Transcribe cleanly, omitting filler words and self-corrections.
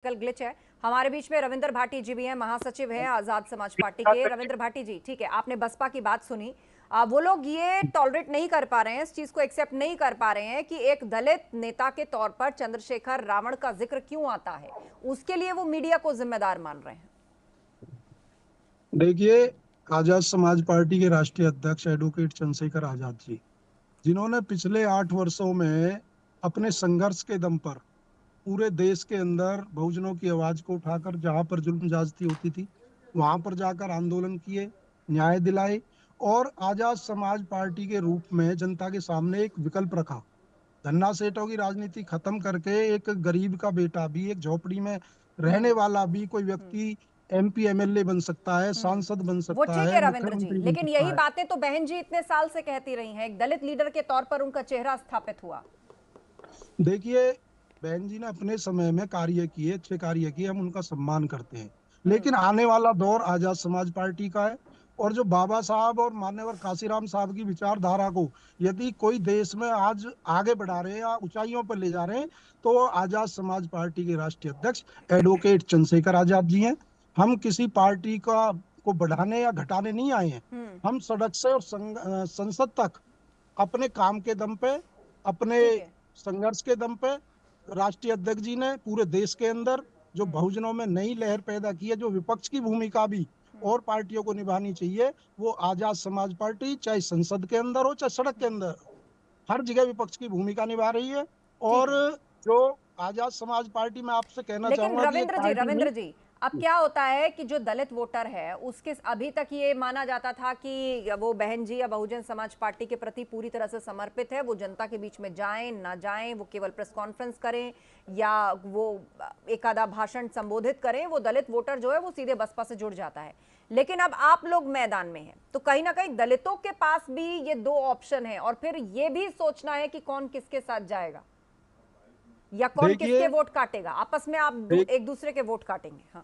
Technical glitch है। हमारे बीच में रविंद्र भाटी जी भी हैं, महासचिव हैं आजाद समाज पार्टी के। रविंद्र भाटी जी, ठीक है, आपने बसपा की बात सुनी। वो लोग ये टॉलरेट नहीं कर पा रहे हैं, इस चीज को एक्सेप्ट नहीं कर पा रहे हैं कि एक दलित नेता के तौर पर चंद्रशेखर रावण का जिक्र क्यों आता है। उसके लिए वो मीडिया को जिम्मेदार मान रहे हैं। देखिए, आजाद समाज पार्टी के राष्ट्रीय अध्यक्ष एडवोकेट चंद्रशेखर आजाद जी, जिन्होंने पिछले 8 वर्षों में अपने संघर्ष के दम पर पूरे देश के अंदर बहुजनों की आवाज को उठाकर जहां पर जुल्म ज्यादती होती थी वहां पर जाकर आंदोलन किए, न्याय दिलाए और आजाद समाज पार्टी के रूप में जनता के सामने एक विकल्प रखा। धन्ना सेठों की राजनीति खत्म करके एक गरीब का बेटा भी, एक झोपड़ी में रहने वाला भी कोई व्यक्ति एमपी एमएलए बन सकता है, सांसद बन वो सकता ठीक है है, रविंद्र जी, मुख्यमंत्री बन लेकिन सकता यही है। बातें तो बहन जी इतने साल से कहती रही हैं। एक दलित लीडर के तौर पर उनका चेहरा स्थापित हुआ। देखिए, बहन जी ने अपने समय में कार्य किए, अच्छे कार्य किए, हम उनका सम्मान करते हैं। हम्म। लेकिन आने वाला दौर आजाद समाज पार्टी का है। और जो बाबा साहब और मान्यवर काशीराम साहब की विचारधारा को यदि कोई देश में आज आगे बढ़ा रहे हैं या ऊंचाइयों पर ले जा रहे हैं, तो वो आजाद समाज पार्टी के राष्ट्रीय अध्यक्ष एडवोकेट चंद्रशेखर आजाद जी हैं। हम किसी पार्टी का को बढ़ाने या घटाने नहीं आए हैं। हम्म। हम सड़क से और संसद तक अपने काम के दम पे, अपने ठीक है। संघर्ष के दम पे, राष्ट्रीय अध्यक्ष जी ने पूरे देश के अंदर जो हम्म। बहुजनों में नई लहर पैदा की है, जो विपक्ष की भूमिका भी और पार्टियों को निभानी चाहिए, वो आजाद समाज पार्टी चाहे संसद के अंदर हो चाहे सड़क के हम्म। अंदर, हर जगह विपक्ष की भूमिका निभा रही है। ठीक और है। जो आजाद समाज पार्टी, मैं आपसे कहना लेकिन चाहूंगा कि एक पार्टी रविंद्र नहीं। जी, अब क्या होता है कि जो दलित वोटर है उसके अभी तक ये माना जाता था कि वो बहन जी या बहुजन समाज पार्टी के प्रति पूरी तरह से समर्पित है, वो जनता के बीच में जाएं ना जाएं, वो केवल प्रेस कॉन्फ्रेंस करें या वो एक आधा भाषण संबोधित करें, वो दलित वोटर जो है वो सीधे बसपा से जुड़ जाता है। लेकिन अब आप लोग मैदान में हैं तो कहीं ना कहीं दलितों के पास भी ये दो ऑप्शन है और फिर ये भी सोचना है कि कौन किसके साथ जाएगा या कौन किसके देखिए, वोट काटेगा। आपस में आप देख एक दूसरे के वोट काटेंगे। हाँ।